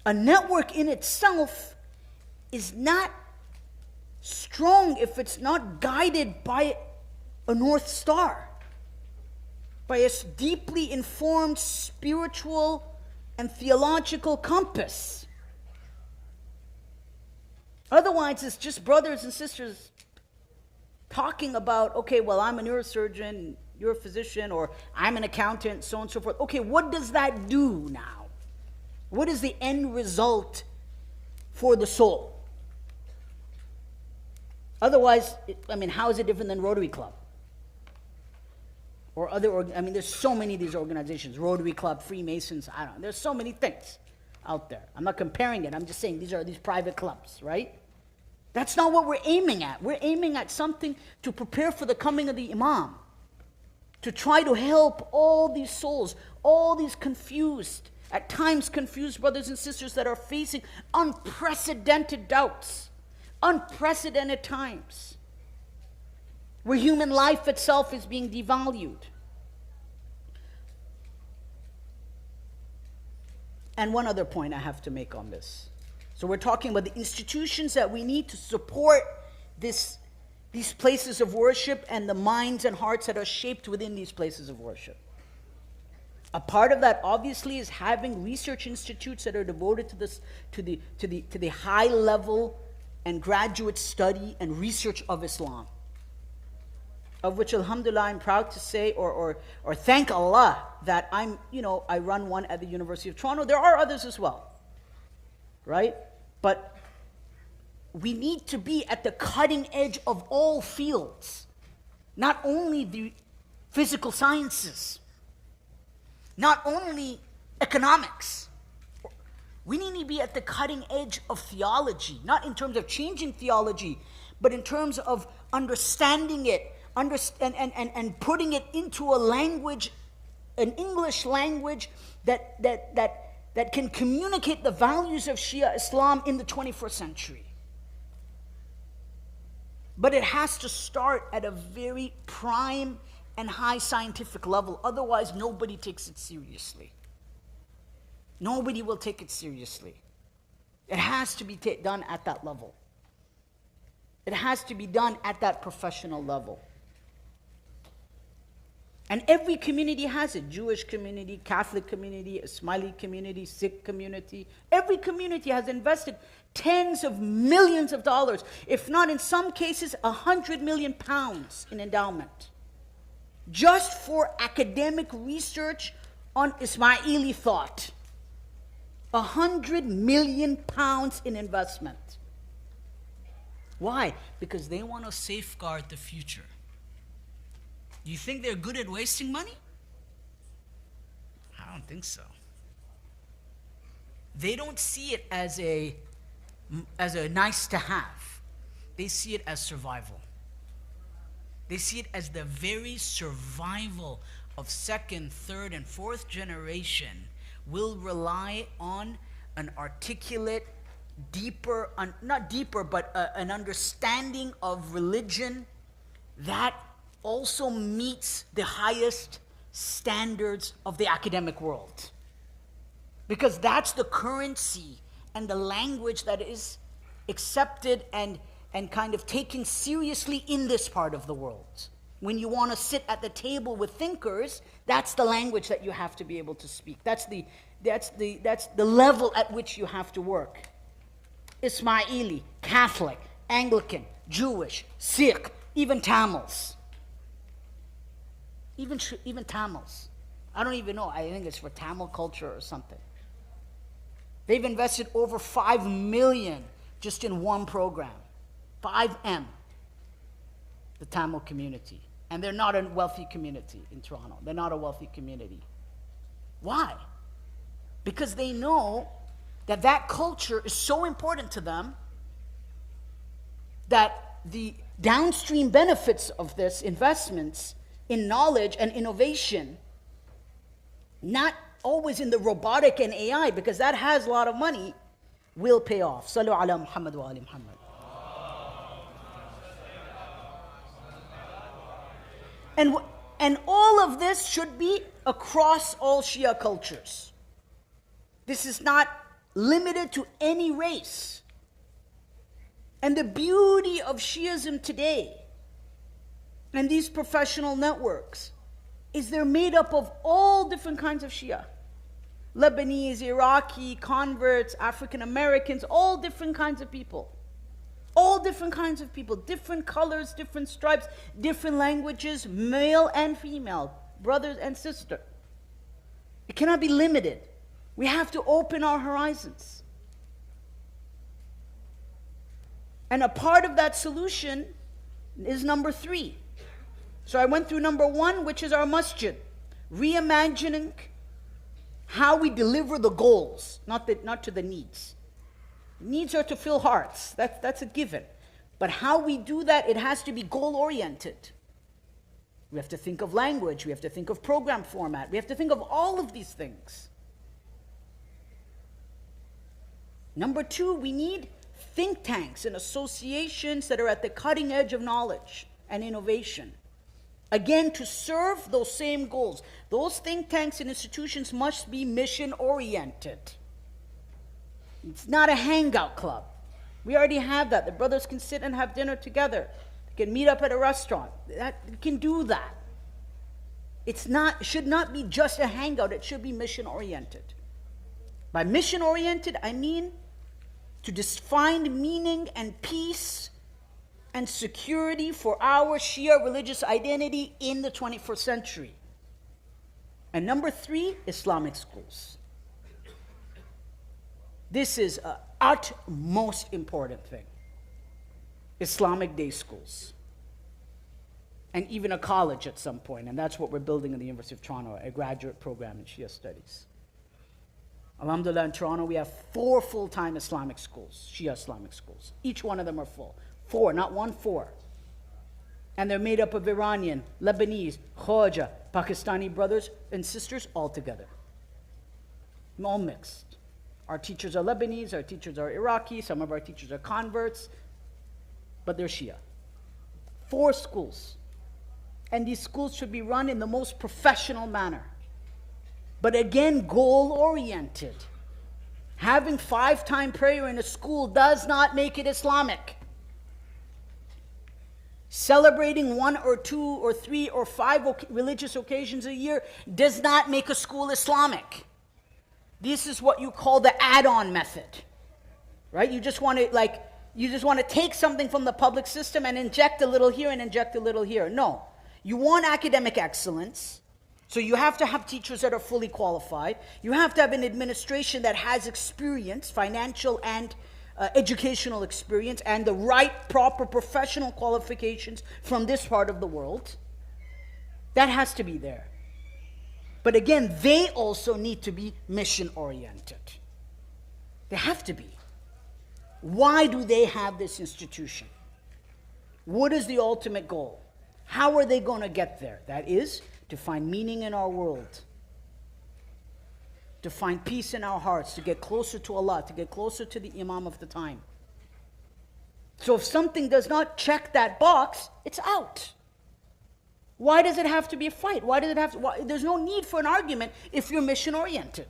A network in itself is not strong if it's not guided by a North Star, by a deeply informed spiritual and theological compass. Otherwise, it's just brothers and sisters talking about, okay, well, I'm a neurosurgeon, you're a physician, or I'm an accountant, so on and so forth. Okay, what does that do now? What is the end result for the soul? Otherwise, how is it different than Rotary Club? Or there's so many of these organizations, Rotary Club, Freemasons, I don't know. There's so many things out there. I'm not comparing it. I'm just saying these are these private clubs, right? That's not what we're aiming at. We're aiming at something to prepare for the coming of the Imam, to try to help all these souls, all these confused, at times confused brothers and sisters that are facing unprecedented doubts, unprecedented times, where human life itself is being devalued. And one other point I have to make on this. So we're talking about the institutions that we need to support these places of worship and the minds and hearts that are shaped within these places of worship. A part of that, obviously, is having research institutes that are devoted to the high level and graduate study and research of Islam, of which, alhamdulillah, I'm proud to say, or thank Allah that I run one at the University of Toronto. There are others as well, right? But we need to be at the cutting edge of all fields, not only the physical sciences, not only economics. We need to be at the cutting edge of theology, not in terms of changing theology, but in terms of understanding it, and putting it into a language, an English language that can communicate the values of Shia Islam in the 21st century. But it has to start at a very prime and high scientific level. Otherwise, nobody takes it seriously. Nobody will take it seriously. It has to be done at that level. It has to be done at that professional level. And every community has it. Jewish community, Catholic community, Ismaili community, Sikh community. Every community has invested tens of millions of dollars, if not in some cases 100 million pounds in endowment, just for academic research on Ismaili thought. 100 million pounds in investment. Why? Because they want to safeguard the future. Do you think they're good at wasting money? I don't think so. They don't see it as a nice to have. They see it as survival. They see it as the very survival of second, third, and fourth generation will rely on an articulate, deeper, not deeper, but an understanding of religion that also meets the highest standards of the academic world. Because that's the currency and the language that is accepted and kind of taken seriously in this part of the world. When you want to sit at the table with thinkers, that's the language that you have to be able to speak. That's the level at which you have to work. Ismaili, Catholic, Anglican, Jewish, Sikh, even Tamils. Even Tamils. I don't even know. I think it's for Tamil culture or something. They've invested over 5 million just in one program. 5M. The Tamil community. And they're not a wealthy community in Toronto. They're not a wealthy community. Why? Because they know that that culture is so important to them that the downstream benefits of this investments in knowledge and innovation, not always in the robotic and AI, because that has a lot of money, will pay off. Sallu ala Muhammad wa ali Muhammad. And all of this should be across all Shia cultures. This is not limited to any race. And the beauty of Shiism today and these professional networks is they're made up of all different kinds of Shia. Lebanese, Iraqi, converts, African Americans, all different kinds of people. All different kinds of people, different colors, different stripes, different languages, male and female, brothers and sisters. It cannot be limited. We have to open our horizons. And a part of that solution is number 3. So I went through number 1, which is our masjid. Reimagining how we deliver the goals, not to the needs. Needs are to fill hearts. That's a given. But how we do that, it has to be goal-oriented. We have to think of language. We have to think of program format. We have to think of all of these things. Number 2, we need think tanks and associations that are at the cutting edge of knowledge and innovation. Again, to serve those same goals. Those think tanks and institutions must be mission-oriented. It's not a hangout club. We already have that. The brothers can sit and have dinner together. They can meet up at a restaurant. We can do that. It should not be just a hangout. It should be mission-oriented. By mission-oriented, I mean to find meaning and peace and security for our Shia religious identity in the 21st century. And number 3, Islamic schools. This is an utmost important thing. Islamic day schools. And even a college at some point, and that's what we're building in the University of Toronto, a graduate program in Shia studies. Alhamdulillah, in Toronto, we have 4 full-time Islamic schools, Shia Islamic schools. Each one of them are full. 4, not 1, 4. And they're made up of Iranian, Lebanese, Khawaja, Pakistani brothers and sisters all together. All mixed. Our teachers are Lebanese, our teachers are Iraqi, some of our teachers are converts, but they're Shia. 4 schools. And these schools should be run in the most professional manner. But again, goal-oriented. Having 5-time prayer in a school does not make it Islamic. Celebrating 1 or 2 or 3 or 5 religious occasions a year does not make a school Islamic. This is what you call the add-on method, right? You just want to take something from the public system and inject a little here and inject a little here. No, you want academic excellence, so you have to have teachers that are fully qualified. You have to have an administration that has experience, financial and educational experience, and the right, proper professional qualifications from this part of the world. That has to be there. But again, they also need to be mission-oriented. They have to be. Why do they have this institution? What is the ultimate goal? How are they going to get there? That is, to find meaning in our world, to find peace in our hearts, to get closer to Allah, to get closer to the Imam of the time. So if something does not check that box, it's out. Why does it have to be a fight? There's no need for an argument if you're mission-oriented.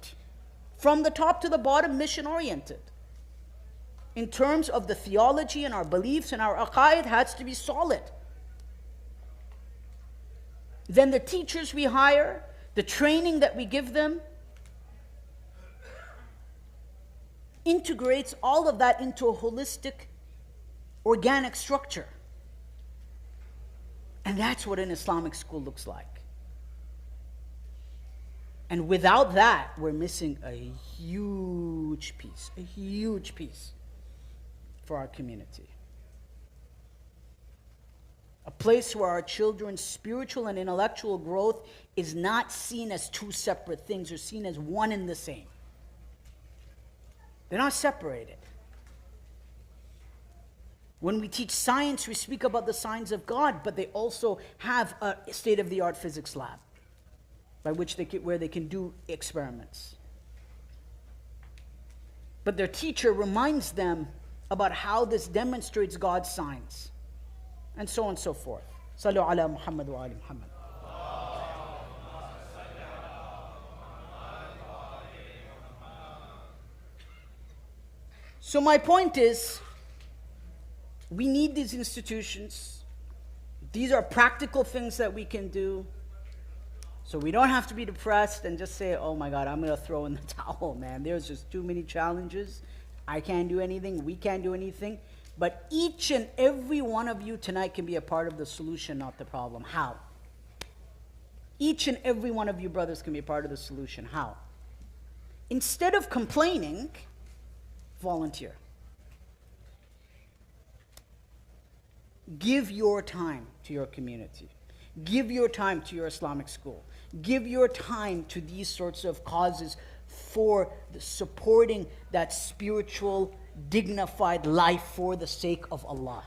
From the top to the bottom, mission-oriented. In terms of the theology and our beliefs and our aqaid, has to be solid. Then the teachers we hire, the training that we give them, integrates all of that into a holistic, organic structure. And that's what an Islamic school looks like. And without that, we're missing a huge piece for our community. A place where our children's spiritual and intellectual growth is not seen as 2 separate things, or seen as one and the same. They're not separated. When we teach science, we speak about the signs of God, but they also have a state-of-the-art physics lab where they can do experiments. But their teacher reminds them about how this demonstrates God's signs, and so on and so forth. Sallu ala Muhammad wa ali Muhammad. So my point is, we need these institutions. These are practical things that we can do. So we don't have to be depressed and just say, oh my God, I'm going to throw in the towel, man. There's just too many challenges. I can't do anything. We can't do anything. But each and every one of you tonight can be a part of the solution, not the problem. How? Each and every one of you brothers can be a part of the solution. How? Instead of complaining, volunteer. Give your time to your community. Give your time to your Islamic school. Give your time to these sorts of causes for supporting that spiritual, dignified life for the sake of Allah.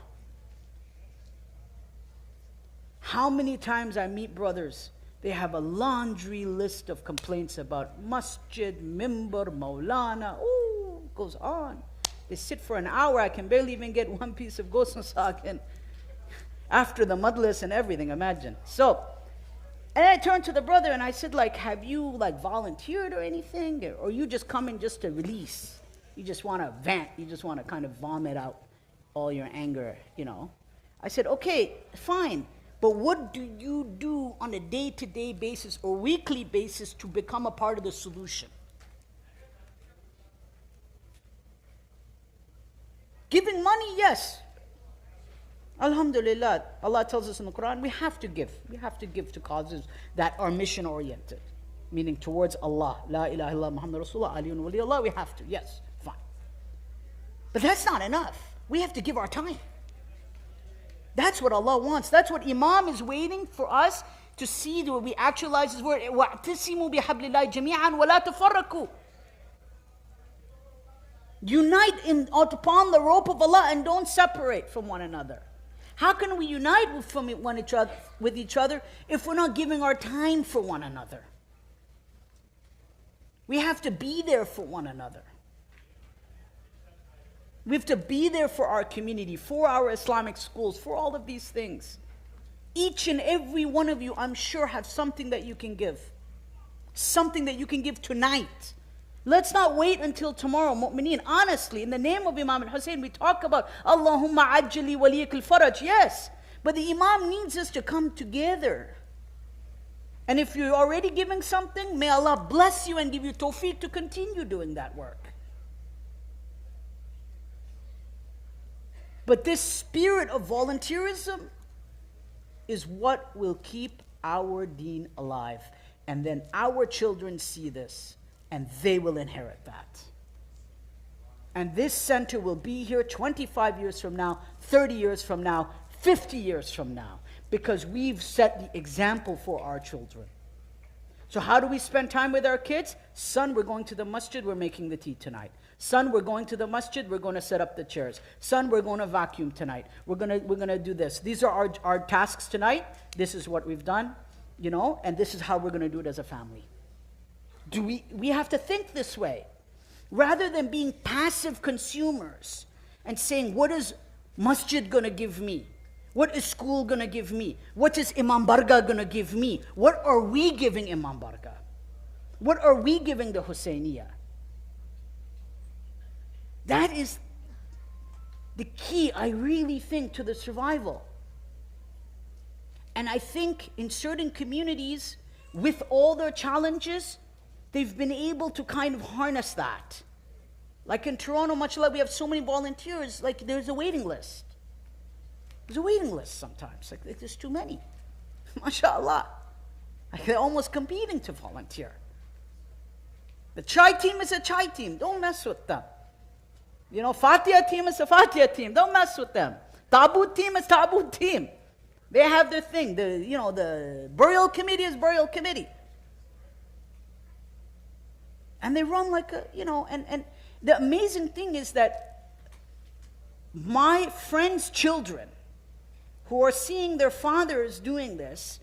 How many times I meet brothers, they have a laundry list of complaints about masjid, mimbar, maulana, it goes on. They sit for an hour, I can barely even get one piece of ghost masak after the madlis and everything, imagine. So, and I turned to the brother and I said, like, have you like volunteered or anything? Or you just coming just to release? You just want to vent, you just want to kind of vomit out all your anger, you know? I said, okay, fine. But what do you do on a day-to-day basis or weekly basis to become a part of the solution? Giving money, yes. Alhamdulillah, Allah tells us in the Quran, we have to give. We have to give to causes that are mission-oriented, meaning towards Allah. La ilaha illallah Muhammad Rasulullah, aliyun wali Allah, we have to, yes, fine. But that's not enough. We have to give our time. That's what Allah wants. That's what Imam is waiting for us to see, that we actualize His word. وَاعْتَصِمُوا بِحَبْلِ اللَّهِ جَمِيعًا وَلَا تَفَرَّقُوا. Unite upon the rope of Allah and don't separate from one another. How can we unite with each other if we're not giving our time for one another? We have to be there for one another. We have to be there for our community, for our Islamic schools, for all of these things. Each and every one of you, I'm sure, have something that you can give. Something that you can give tonight. Let's not wait until tomorrow, mu'mineen. Honestly, in the name of Imam al-Hussein, we talk about Allahumma ajjali waliyak al-faraj. Yes, but the Imam needs us to come together. And if you're already giving something, may Allah bless you and give you tawfiq to continue doing that work. But this spirit of volunteerism is what will keep our deen alive. And then our children see this, and they will inherit that. And this center will be here 25 years from now, 30 years from now, 50 years from now, because we've set the example for our children. So how do we spend time with our kids? Son, we're going to the masjid, we're making the tea tonight. Son, we're going to the masjid, we're going to set up the chairs. Son, we're going to vacuum tonight. We're going to do this. These are our tasks tonight. This is what we've done, you know, and this is how we're going to do it as a family. We have to think this way. Rather than being passive consumers and saying, what is masjid going to give me? What is school going to give me? What is Imam Barga going to give me? What are we giving Imam Barga? What are we giving the Husayniyah? That is the key, I really think, to the survival. And I think in certain communities, with all their challenges, they've been able to kind of harness that. Like in Toronto, mashallah, we have so many volunteers, like there's a waiting list. There's a waiting list sometimes, like there's too many. Mashallah. Like they're almost competing to volunteer. The chai team is a chai team, don't mess with them. You know, Fatiha team is a Fatiha team, don't mess with them. Tabut team is Tabut team. They have their thing. The burial committee is burial committee. And they run like a, and the amazing thing is that my friends' children who are seeing their fathers doing this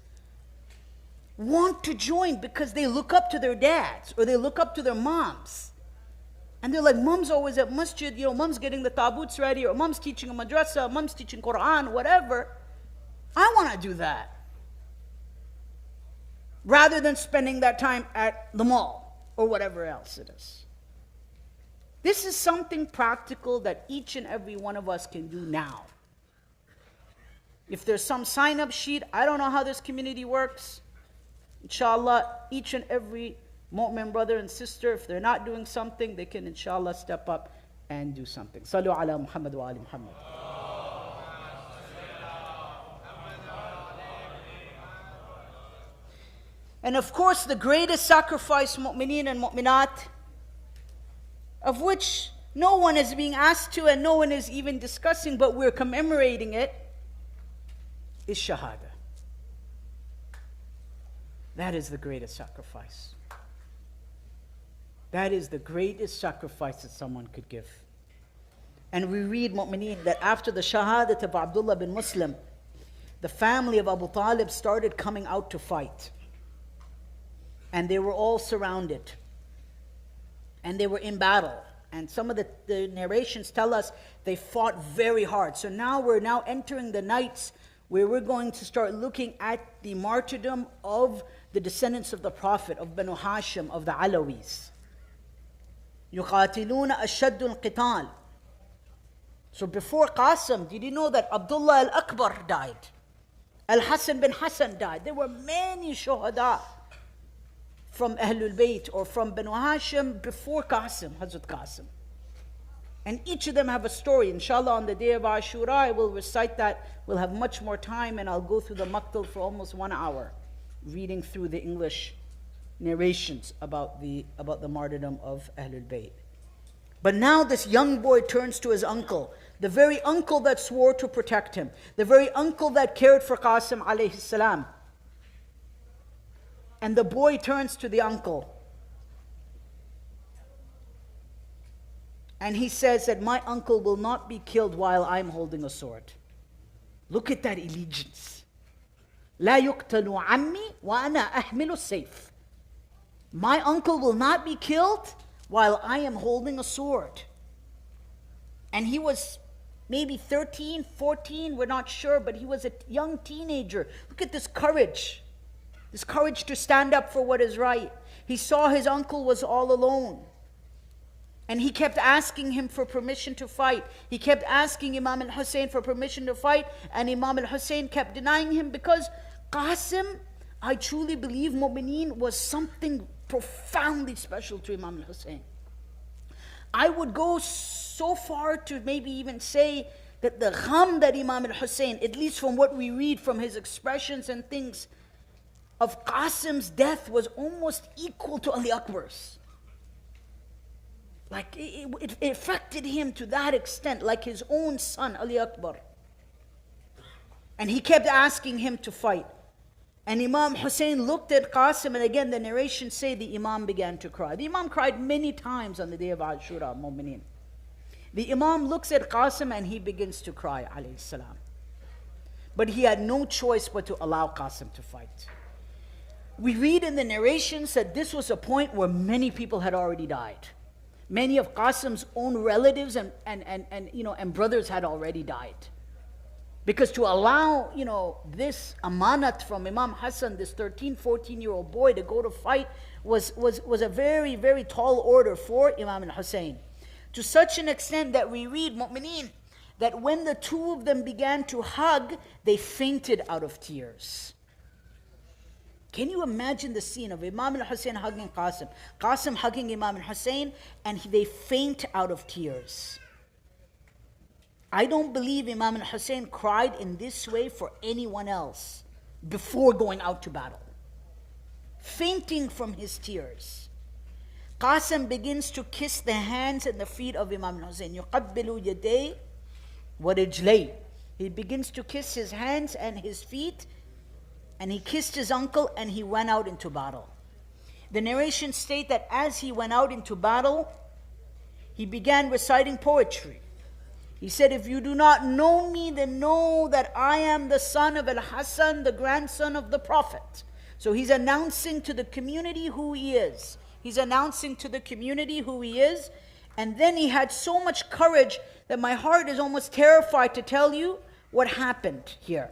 want to join because they look up to their dads or they look up to their moms. And they're like, mom's always at masjid, mom's getting the tabuts ready, or mom's teaching a madrasa, mom's teaching Quran, whatever. I want to do that. Rather than spending that time at the mall or whatever else it is. This is something practical that each and every one of us can do now. If there's some sign-up sheet, I don't know how this community works. Inshallah, each and every mu'min brother and sister, if they're not doing something, they can inshallah step up and do something. Sallu ala Muhammad wa ali Muhammad. And of course, the greatest sacrifice, mu'mineen and mu'minat, of which no one is being asked to and no one is even discussing, but we're commemorating it, is shahada. That is the greatest sacrifice. That is the greatest sacrifice that someone could give. And we read, mu'mineen, that after the shahadat of Abdullah bin Muslim, the family of Abu Talib started coming out to fight. And they were all surrounded. And they were in battle. And some of the narrations tell us they fought very hard. So now we're entering the nights where we're going to start looking at the martyrdom of the descendants of the Prophet, of Banu Hashim, of the Alawis. يُقَاتِلُونَ أَشَدُّ الْقِتَالِ. So before Qasim, did you know that Abdullah al-Akbar died? Al-Hasan bin Hassan died. There were many shuhada from Ahlul Bayt or from Banu Hashim before Qasim, Hazrat Qasim. And each of them have a story. Inshallah, on the day of Ashura, I will recite that. We'll have much more time, and I'll go through the Maktal for almost 1 hour, reading through the English narrations about the martyrdom of Ahlul Bayt. But now this young boy turns to his uncle, the very uncle that swore to protect him, the very uncle that cared for Qasim alayhi salam. And the boy turns to the uncle. And he says that my uncle will not be killed while I'm holding a sword. Look at that allegiance. لا يقتل عمي وأنا أحمل السيف. My uncle will not be killed while I am holding a sword. And he was maybe 13, 14, we're not sure, but he was a young teenager. Look at this courage to stand up for what is right. He saw his uncle was all alone. And he kept asking him for permission to fight. He kept asking Imam al-Hussein for permission to fight, and Imam al-Hussein kept denying him because Qasim, I truly believe, mu'mineen, was something profoundly special to Imam al-Hussein. I would go so far to maybe even say that the gham that Imam al-Hussein, at least from what we read from his expressions and things, of Qasim's death was almost equal to Ali Akbar's. Like it affected him to that extent, like his own son, Ali Akbar. And he kept asking him to fight. And Imam Hussein looked at Qasim, and again the narrations say the Imam began to cry. The Imam cried many times on the day of Ashura, mu'mineen. The Imam looks at Qasim and he begins to cry, alayhi salam. But he had no choice but to allow Qasim to fight. We read in the narrations that this was a point where many people had already died. Many of Qasim's own relatives and brothers had already died. Because to allow, this amanat from Imam Hassan, this 13, 14-year-old boy to go to fight was a very, very tall order for Imam al-Hussein. To such an extent that we read, mu'mineen, that when the two of them began to hug, they fainted out of tears. Can you imagine the scene of Imam al-Hussein hugging Qasim, Qasim hugging Imam al-Hussein, and they faint out of tears? I don't believe Imam al-Hussein cried in this way for anyone else before going out to battle. Fainting from his tears. Qasim begins to kiss the hands and the feet of Imam al-Hussein. يُقَبِّلُ يَدَيْهِ وَرِجْلَيْهِ. He begins to kiss his hands and his feet, and he kissed his uncle and he went out into battle. The narrations state that as he went out into battle, he began reciting poetry. He said, if you do not know me, then know that I am the son of al-Hasan, the grandson of the Prophet. So he's announcing to the community who he is. He's announcing to the community who he is. And then he had so much courage that my heart is almost terrified to tell you what happened here.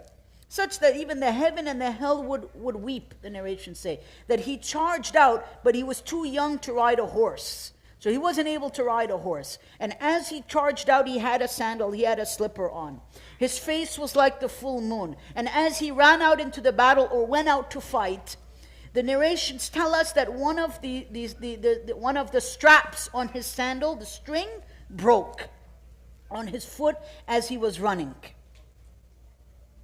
Such that even the heaven and the hell would weep, the narrations say. That he charged out, but he was too young to ride a horse. So he wasn't able to ride a horse. And as he charged out, he had a sandal, he had a slipper on. His face was like the full moon. And as he ran out into the battle or went out to fight, the narrations tell us that one of the straps on his sandal, the string, broke on his foot as he was running.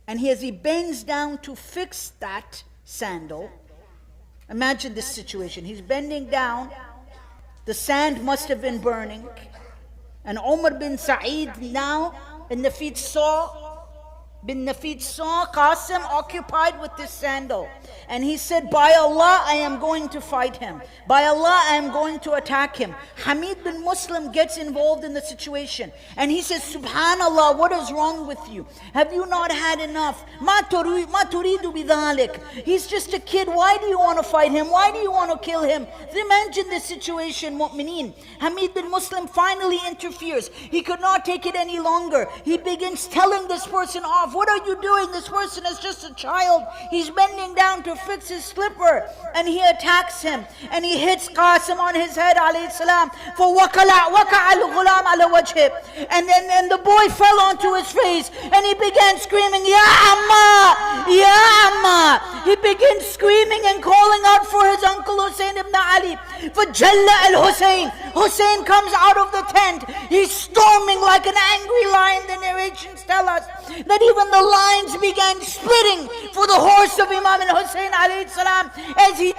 And as he bends down to fix that sandal, imagine this situation. He's bending down. The sand must have been burning. And Umar bin Sa'id now in the feet saw Qasim occupied with this sandal. And he said, by Allah, I am going to fight him. By Allah, I am going to attack him. Hamid bin Muslim gets involved in the situation. And he says, Subhanallah, what is wrong with you? Have you not had enough? Ma turidu bidhalik. He's just a kid. Why do you want to fight him? Why do you want to kill him? Imagine this situation, mu'mineen. Hamid bin Muslim finally interferes. He could not take it any longer. He begins telling this person off. What are you doing? This person is just a child. He's bending down to fix his slipper, and he attacks him, and he hits Qasim on his head, alayhi salam, for and then the boy fell onto his face, and he began screaming, Ya Amma, Ya Amma. He begins screaming and calling out for his uncle Hussein ibn Ali. For Jalla al-Hussein. Hussein comes out of the tent. He's storming like an angry lion. The narrations tell us that even the lines began splitting for the horse of Imam al-Hussein alayhi salam as he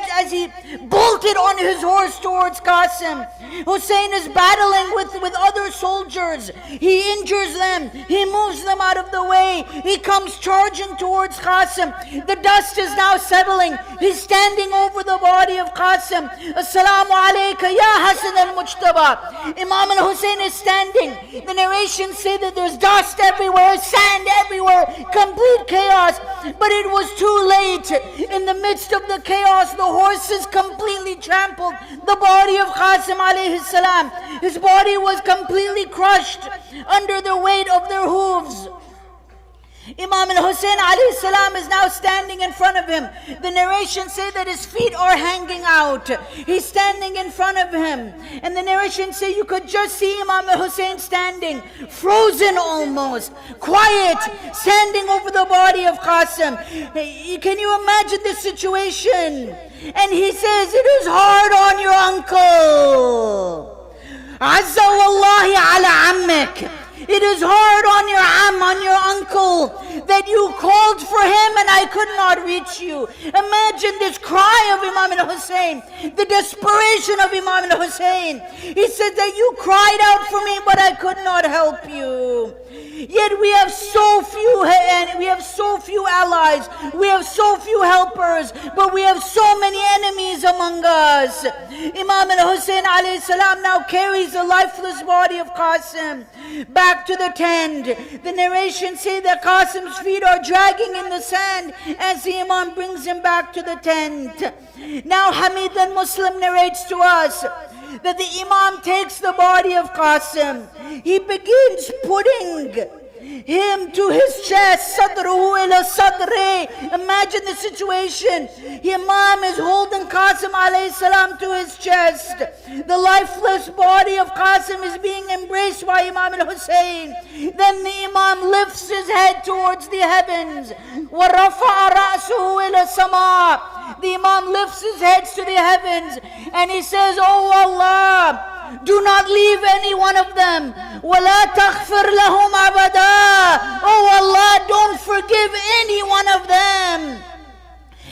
bolted on his horse towards Qasim. Hussein is battling with other soldiers. He injures them. He moves them out of the way. He comes charging towards Qasim. The dust is now settling. He's standing over the body of Qasim. Assalamu alayka ya Hasan al-Mujtaba. Imam al-Hussein is standing. The narrations say that there's dust everywhere, sand everywhere, complete chaos. But it was too late. In the midst of the chaos, the horses completely trampled the body of Qasim alayhi salam. His body was completely crushed under the weight of their hooves. Imam al-Hussein alayhi salam is now standing in front of him. The narrations say that his feet are hanging out. He's standing in front of him. And the narrations say you could just see Imam al-Hussein standing, frozen almost, quiet, standing over the body of Qasim. Can you imagine this situation? And he says, it is hard on your uncle. Azza wallahi ala ammek. It is hard on your uncle, that you called for him and I could not reach you. Imagine this cry of Imam al-Hussein, the desperation of Imam al-Hussein. He said that you cried out for me, but I could not help you. Yet we have so few allies, we have so few helpers, but we have so many enemies among us. Imam al-Hussein alayhi salam now carries the lifeless body of Qasim back to the tent. The narrations say that Qasim's feet are dragging in the sand as the Imam brings him back to the tent. Now Hamid bin Muslim narrates to us that the Imam takes the body of Qasim. He begins putting him to his chest. Sadruhu ila sadri. Imagine the situation. Imam is holding Qasim alayhi salam to his chest. The lifeless body of Qasim is being embraced by Imam al-Hussein. Then the Imam lifts his head towards the heavens. وَرَفَعَ رَأْسُهُ إِلَى السَّمَاءِ. The Imam lifts his heads to the heavens and he says, Oh Allah, do not leave any one of them. وَلَا تَغْفِرْ لَهُمْ أَبَدًا. Oh Allah, don't forgive any one of them.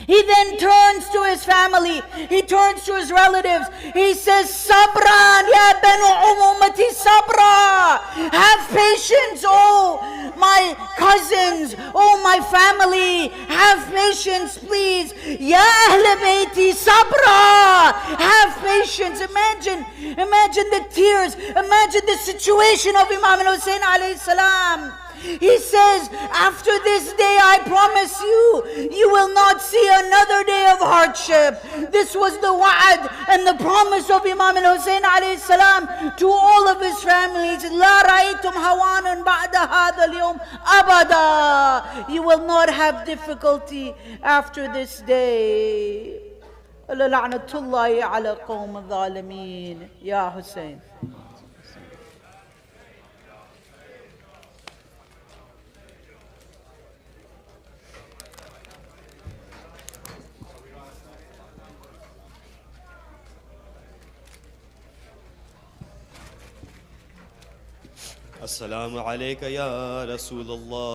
He then turns to his family. He turns to his relatives. He says, Sabran, ya banu umumati sabra. Have patience, oh my cousins, oh my family. Have patience, please. Ya Ahlul Bayt sabra. Have patience. Imagine the tears. Imagine the situation of Imam al-Hussein alayhi salam. He says, after this day I promise you, you will not see another day of hardship. This was the wa'ad and the promise of Imam al-Hussein alayhi salam to all of his families. La ra'aytum hawanan ba'da hadha al-yawm abada. You will not have difficulty after this day. لعنة الله على قوم الظالمين. يا حسين. السلام عليك يا رسول الله.